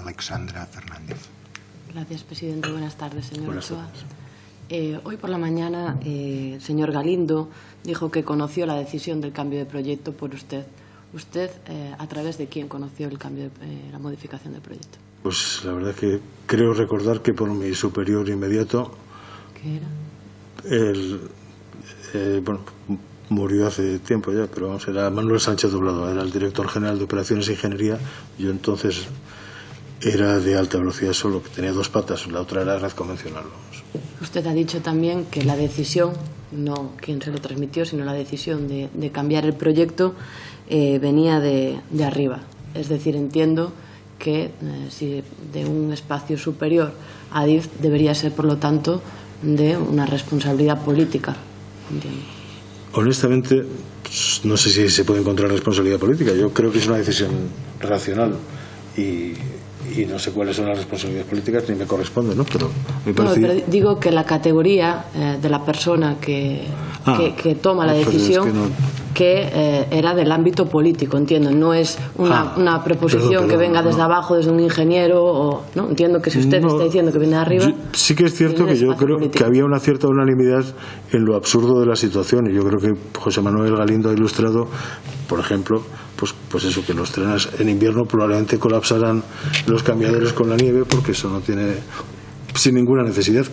Alexandra Fernández. Gracias, presidente. Buenas tardes, señor Ochoa. Hoy por la mañana, el señor Galindo dijo que conoció la decisión del cambio de proyecto por usted. ¿Usted, a través de quién conoció el cambio, la modificación del proyecto? Pues la verdad que creo recordar que por mi superior inmediato. ¿Qué era? Bueno, murió hace tiempo ya, pero vamos, era Manuel Sánchez Doblado, era el director general de Operaciones e Ingeniería. Yo entonces era de alta velocidad solo, que tenía dos patas, la otra era red convencional. Vamos. Usted ha dicho también que la decisión, no quien se lo transmitió, sino la decisión de cambiar el proyecto venía de arriba. Es decir, entiendo que si de un espacio superior a Adif debería ser, por lo tanto, de una responsabilidad política. Entiendo. Honestamente, no sé si se puede encontrar responsabilidad política. Yo creo que es una decisión racional y no sé cuáles son las responsabilidades políticas ni me corresponden, ¿no? Pero me parece... No, pero digo que la categoría de la persona que toma la decisión, que era del ámbito político, entiendo, no es una proposición que venga desde abajo, desde un ingeniero, o no, entiendo que si usted está diciendo que viene de arriba... Sí que es cierto que yo creo que había una cierta unanimidad en lo absurdo de la situación, y yo creo que José Manuel Galindo ha ilustrado, por ejemplo, pues eso, que los trenes en invierno probablemente colapsarán los cambiadores con la nieve, porque eso no tiene, sin ninguna necesidad.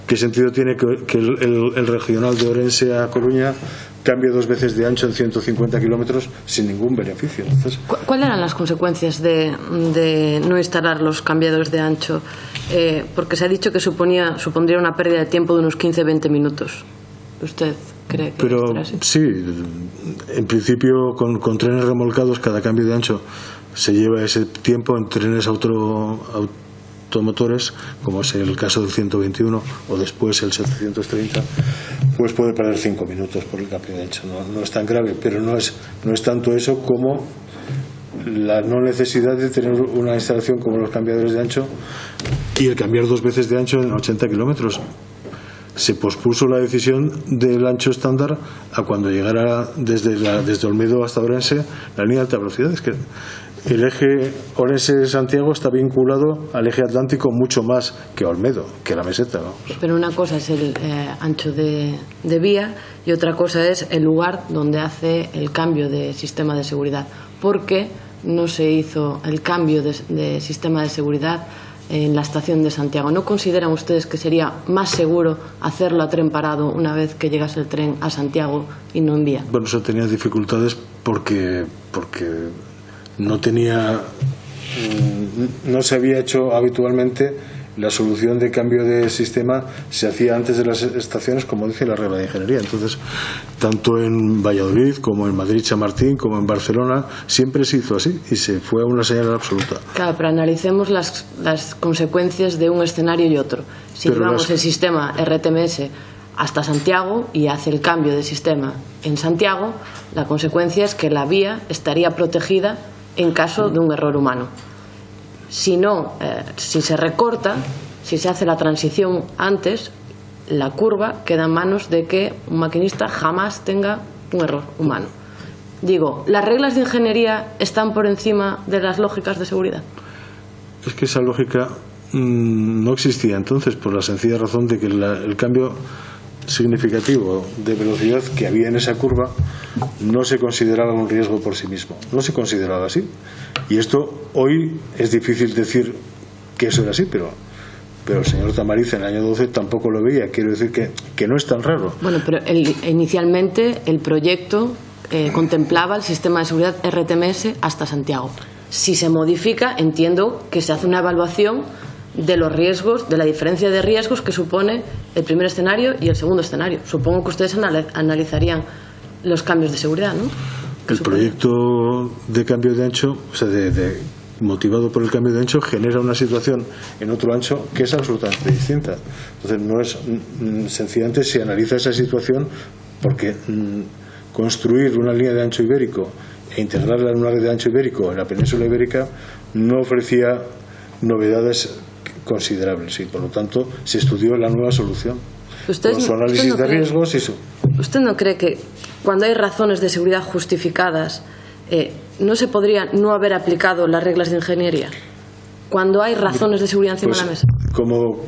¿Qué sentido tiene que el regional de Orense a Coruña cambie 2 veces de ancho en 150 kilómetros sin ningún beneficio? Entonces, ¿cuáles eran las consecuencias de no instalar los cambiadores de ancho? Porque se ha dicho que supondría una pérdida de tiempo de unos 15-20 minutos. ¿Usted cree que será así? Sí, en principio con trenes remolcados cada cambio de ancho se lleva ese tiempo. En trenes automotores, como es el caso del 121 o después el 730, pues puede perder 5 minutos por el cambio de ancho. No es tan grave, pero no es tanto eso como la no necesidad de tener una instalación como los cambiadores de ancho y el cambiar 2 veces de ancho en 80 kilómetros. Se pospuso la decisión del ancho estándar a cuando llegara desde Olmedo hasta Orense la línea de alta velocidad. Es que el eje Orense-Santiago está vinculado al eje atlántico mucho más que a Olmedo, que a la meseta, ¿no? Pero una cosa es el ancho de vía y otra cosa es el lugar donde hace el cambio de sistema de seguridad. ¿Por qué no se hizo el cambio de sistema de seguridad en la estación de Santiago? ¿No consideran ustedes que sería más seguro hacerlo a tren parado una vez que llegase el tren a Santiago y no en vía? Bueno, eso tenía dificultades porque no se había hecho habitualmente. La solución de cambio de sistema se hacía antes de las estaciones, como dice la regla de ingeniería. Entonces, tanto en Valladolid como en Madrid-Chamartín como en Barcelona siempre se hizo así y se fue a una señal absoluta. Claro, pero analicemos las consecuencias de un escenario y otro. Si llevamos el sistema RTMS hasta Santiago y hace el cambio de sistema en Santiago, la consecuencia es que la vía estaría protegida en caso de un error humano. Si no, si se recorta, si se hace la transición antes, la curva queda en manos de que un maquinista jamás tenga un error humano. Digo, ¿las reglas de ingeniería están por encima de las lógicas de seguridad? Es que esa lógica no existía entonces, por la sencilla razón de que el cambio significativo de velocidad que había en esa curva no se consideraba un riesgo por sí mismo, no se consideraba así. Y esto hoy es difícil decir que eso era así, pero el señor Tamariz en el año 12 tampoco lo veía. Quiero decir que no es tan raro. Bueno, pero inicialmente el proyecto contemplaba el sistema de seguridad RTMS hasta Santiago. Si se modifica, entiendo que se hace una evaluación de los riesgos, de la diferencia de riesgos que supone el primer escenario y el segundo escenario. Supongo que ustedes analizarían los cambios de seguridad, ¿no? El proyecto de cambio de ancho, o sea, motivado por el cambio de ancho, genera una situación en otro ancho que es absolutamente distinta. Entonces, no es sencillamente se analiza esa situación porque construir una línea de ancho ibérico e integrarla en una red de ancho ibérico en la península ibérica no ofrecía novedades considerables y por lo tanto se estudió la nueva solución con su análisis de riesgos y su... ¿Usted no cree que cuando hay razones de seguridad justificadas no se podría no haber aplicado las reglas de ingeniería? cuando hay razones de seguridad encima de la mesa. Como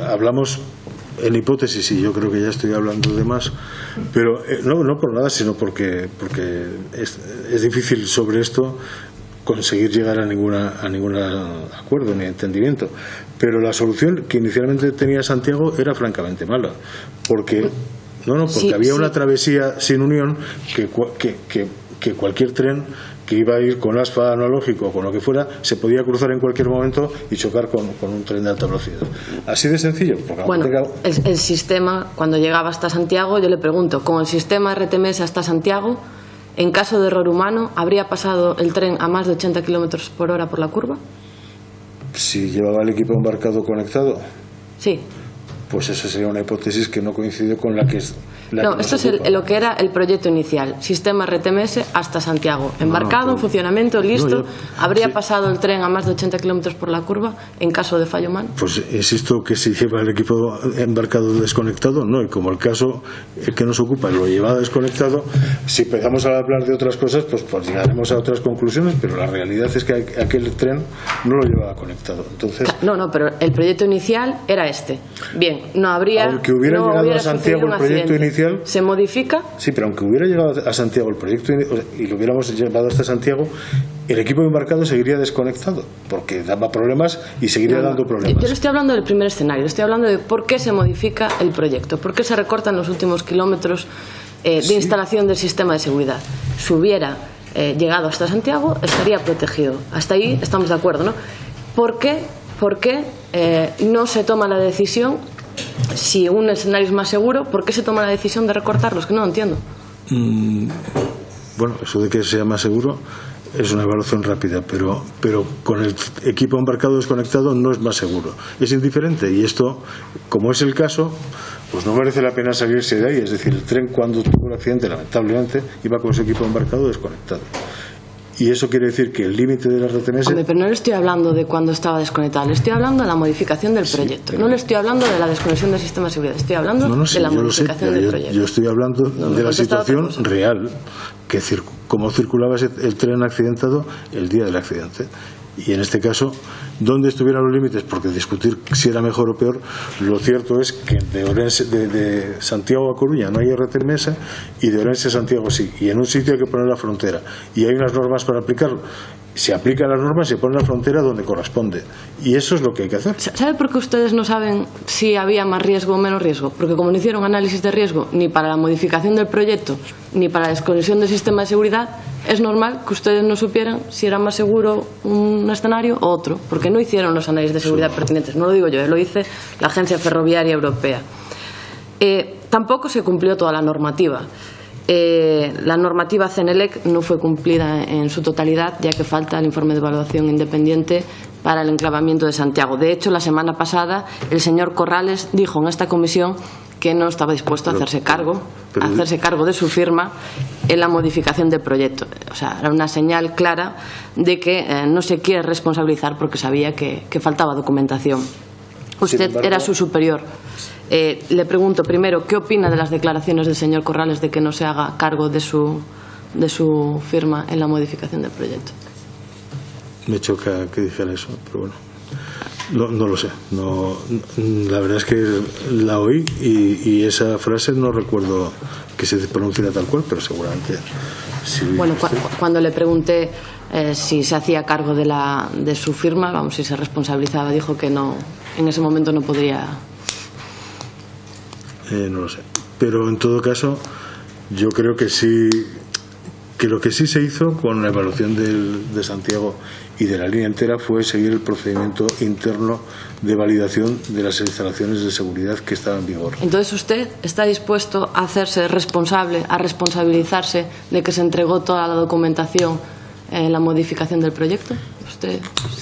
hablamos en hipótesis, y yo creo que ya estoy hablando de más, pero no por nada, sino porque es difícil sobre esto conseguir llegar a ningún acuerdo ni entendimiento. Pero la solución que inicialmente tenía Santiago era francamente mala, porque había una travesía sin unión que cualquier tren que iba a ir con asfalto analógico o con lo que fuera, se podía cruzar en cualquier momento y chocar con un tren de alta velocidad. Así de sencillo. Bueno, el sistema, cuando llegaba hasta Santiago, yo le pregunto, con el sistema RTMS hasta Santiago, en caso de error humano, ¿habría pasado el tren a más de 80 km por hora por la curva? Si llevaba el equipo embarcado conectado. Sí. Pues esa sería una hipótesis que no coincide con la que es... esto es lo que era el proyecto inicial, sistema RTMS hasta Santiago, embarcado, en funcionamiento, listo. ¿Habría pasado el tren a más de 80 km por la curva en caso de fallo humano? Pues insisto que si lleva el equipo embarcado desconectado, no, y como el caso que nos ocupa lo lleva desconectado, si empezamos a hablar de otras cosas, pues llegaremos a otras conclusiones, pero la realidad es que aquel tren no lo llevaba conectado. Entonces, pero el proyecto inicial era este. Bien, no habría... Aunque hubiera llegado a Santiago el proyecto inicial... ¿Se modifica? Sí, pero aunque hubiera llegado a Santiago el proyecto y lo hubiéramos llevado hasta Santiago, el equipo embarcado seguiría desconectado, porque daba problemas y seguiría dando problemas. Yo le estoy hablando del primer escenario, le estoy hablando de por qué se modifica el proyecto, por qué se recortan los últimos kilómetros de instalación del sistema de seguridad. Si hubiera llegado hasta Santiago, estaría protegido. Hasta ahí estamos de acuerdo, ¿no? ¿Por qué no se toma la decisión? Si un escenario es más seguro, ¿por qué se toma la decisión de recortarlos? Que no lo entiendo. Bueno, eso de que sea más seguro es una evaluación rápida, pero con el equipo embarcado desconectado no es más seguro. Es indiferente, y esto, como es el caso, pues no merece la pena salirse de ahí. Es decir, el tren, cuando tuvo el accidente, lamentablemente, iba con su equipo embarcado desconectado. Y eso quiere decir que el límite de la RTMS... Pero no le estoy hablando de cuando estaba desconectado, le estoy hablando de la modificación del proyecto. No le estoy hablando de la desconexión del sistema de seguridad, estoy hablando de la modificación del proyecto. Yo estoy hablando de la situación real, cómo circulaba el tren accidentado el día del accidente. Y en este caso, ¿dónde estuvieran los límites? Porque discutir si era mejor o peor, lo cierto es que de Santiago a Coruña no hay RTMS y de Orense a Santiago sí. Y en un sitio hay que poner la frontera. Y hay unas normas para aplicarlo. Se aplican las normas y se pone la frontera donde corresponde. Y eso es lo que hay que hacer. ¿Sabe por qué ustedes no saben si había más riesgo o menos riesgo? Porque como no hicieron análisis de riesgo ni para la modificación del proyecto ni para la desconexión del sistema de seguridad, es normal que ustedes no supieran si era más seguro un escenario o otro, porque no hicieron los análisis de seguridad pertinentes. No lo digo yo, lo dice la Agencia Ferroviaria Europea. Tampoco se cumplió toda la normativa. La normativa CENELEC no fue cumplida en su totalidad, ya que falta el informe de evaluación independiente para el enclavamiento de Santiago. De hecho, la semana pasada el señor Corrales dijo en esta comisión que no estaba dispuesto a hacerse cargo de su firma en la modificación del proyecto. O sea, era una señal clara de que no se quiere responsabilizar porque sabía que faltaba documentación. Usted era su superior. Le pregunto primero, ¿qué opina de las declaraciones del señor Corrales de que no se haga cargo de su firma en la modificación del proyecto? Me choca que dijera eso, pero bueno, no lo sé. La verdad es que la oí y esa frase no recuerdo que se pronunciara tal cual, pero seguramente sí. Bueno, cuando le pregunté si se hacía cargo de su firma, si se responsabilizaba, dijo que no, en ese momento no podría. No lo sé, pero en todo caso yo creo que sí, que lo que sí se hizo con la evaluación de Santiago y de la línea entera fue seguir el procedimiento interno de validación de las instalaciones de seguridad que estaban en vigor. Entonces, ¿usted está dispuesto a hacerse responsable, a responsabilizarse de que se entregó toda la documentación en la modificación del proyecto?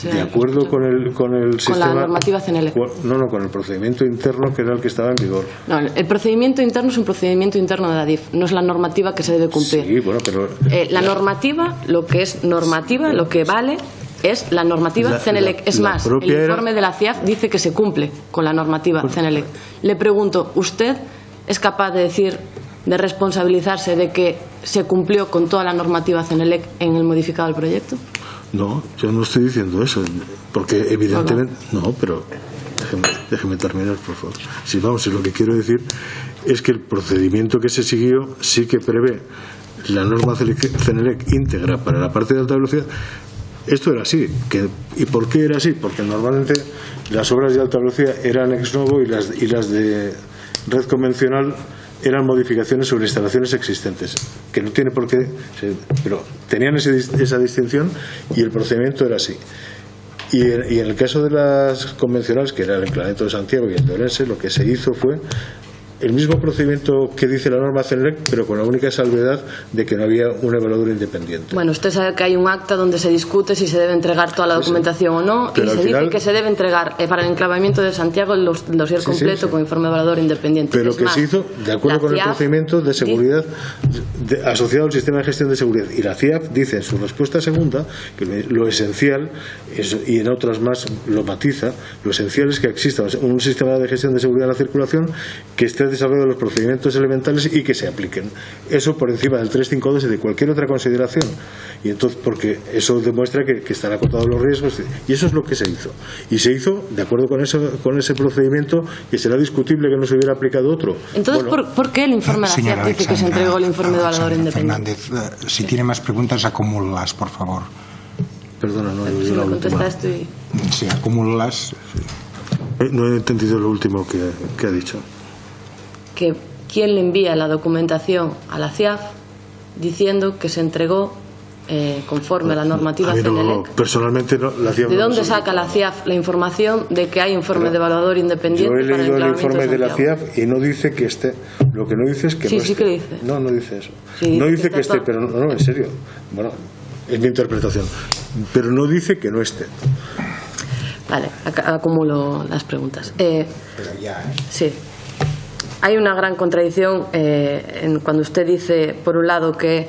De acuerdo con el sistema, con la normativa CENELEC. No, con el procedimiento interno que era el que estaba en vigor. No, el procedimiento interno es un procedimiento interno de la DIF, no es la normativa que se debe cumplir. Sí, bueno, pero la normativa, lo que es normativa, lo que vale es la normativa CENELEC. Es más, el informe de la CIAF dice que se cumple con la normativa CENELEC. Le pregunto, ¿usted es capaz de decir, de responsabilizarse de que se cumplió con toda la normativa CENELEC en el modificado del proyecto? No, yo no estoy diciendo eso, porque evidentemente... No, pero déjeme terminar, por favor. Si lo que quiero decir es que el procedimiento que se siguió sí que prevé la norma CENELEC íntegra para la parte de alta velocidad. Esto era así. ¿Y por qué era así? Porque normalmente las obras de alta velocidad eran ex novo y las de red convencional eran modificaciones sobre instalaciones existentes, que no tiene por qué, pero tenían esa distinción y el procedimiento era así. Y en el caso de las convencionales, que era el Enclavamiento de Santiago y el de Orense, lo que se hizo fue el mismo procedimiento que dice la norma CENELEC, pero con la única salvedad de que no había un evaluador independiente. Bueno, usted sabe que hay un acta donde se discute si se debe entregar toda la documentación o no, pero y se dice que se debe entregar para el enclavamiento de Santiago el dossier completo con informe evaluador independiente. Pero que se hizo de acuerdo con el procedimiento de seguridad asociado al sistema de gestión de seguridad. Y la CIAF dice en su respuesta segunda que lo esencial, y en otras más lo matiza, lo esencial es que exista un sistema de gestión de seguridad en la circulación que esté desarrollo de los procedimientos elementales y que se apliquen. Eso por encima del 352 y de cualquier otra consideración. Y entonces, porque eso demuestra que están acotados los riesgos, y eso es lo que se hizo. Y se hizo de acuerdo con ese procedimiento, que será discutible que no se hubiera aplicado otro. Entonces, bueno, ¿por qué el informe de la CIAF dice que se entregó el informe de evaluador independiente? Fernández, si tiene más preguntas, acumúlalas, por favor. Perdona, no he oído la última. Sí, acumúlalas. No he entendido lo último que ha dicho. Que quién le envía la documentación a la CIAF diciendo que se entregó conforme a la normativa CENELEC. Personalmente no, la CIAF. ¿De dónde saca la CIAF la información de que hay informe de evaluador independiente? Yo he leído el informe de la CIAF y no dice que esté. Lo que no dice es que no esté. Sí que dice. No dice eso. Sí, no dice que esté, pero no, en serio. Bueno, es mi interpretación. Pero no dice que no esté. Vale, acumulo las preguntas. Pero ya, Sí. Hay una gran contradicción cuando usted dice, por un lado, que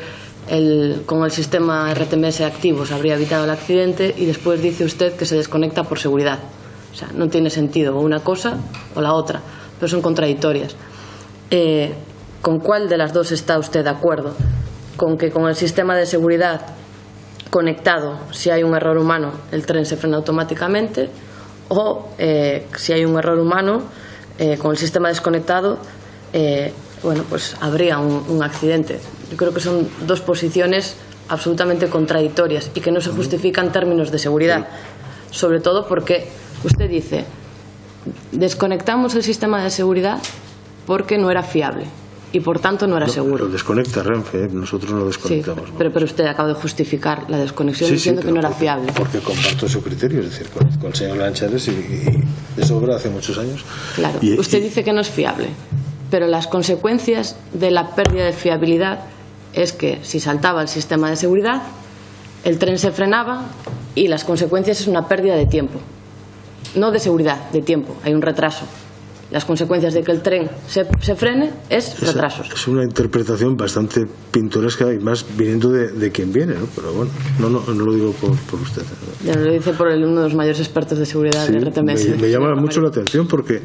con el sistema RTMS activo se habría evitado el accidente, y después dice usted que se desconecta por seguridad. O sea, no tiene sentido o una cosa o la otra, pero son contradictorias. ¿Con cuál de las dos está usted de acuerdo? ¿Con que con el sistema de seguridad conectado, si hay un error humano, el tren se frena automáticamente? ¿O si hay un error humano, con el sistema desconectado, bueno, pues habría un accidente? Yo creo que son dos posiciones absolutamente contradictorias y que no se justifican en términos de seguridad, sobre todo porque usted dice, desconectamos el sistema de seguridad porque no era fiable y por tanto no era seguro. Lo desconecta Renfe, nosotros lo desconectamos. Sí, pero usted acaba de justificar la desconexión diciendo que no era fiable. Porque comparto su criterio, es decir, con el señor Lanchares, y de sobra hace muchos años. Claro, usted dice que no es fiable, pero las consecuencias de la pérdida de fiabilidad es que si saltaba el sistema de seguridad, el tren se frenaba y las consecuencias es una pérdida de tiempo. No de seguridad, de tiempo, hay un retraso. Las consecuencias de que el tren se frene es retrasos. Es una interpretación bastante pintoresca y más viniendo de quien viene, ¿no? Pero bueno, no lo digo por usted. Ya lo dice por uno de los mayores expertos de seguridad de RTMS. Me llama mucho la atención porque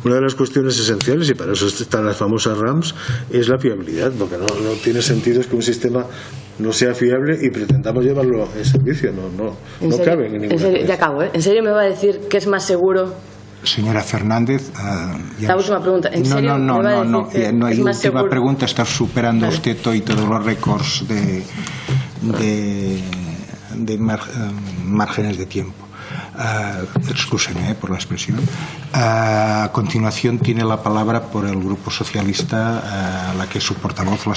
una de las cuestiones esenciales, y para eso están las famosas RAMs, es la fiabilidad, porque no tiene sentido que un sistema no sea fiable y pretendamos llevarlo en servicio. No cabe en ninguna cabeza. Ya acabo, ¿eh? ¿En serio me va a decir que es más seguro? Señora Fernández, la última pregunta. ¿En serio no hay última seguro? Pregunta. Está superando usted hoy todos los récords de márgenes de tiempo. Excúseme por la expresión. A continuación tiene la palabra por el Grupo Socialista la que es su portavoz, la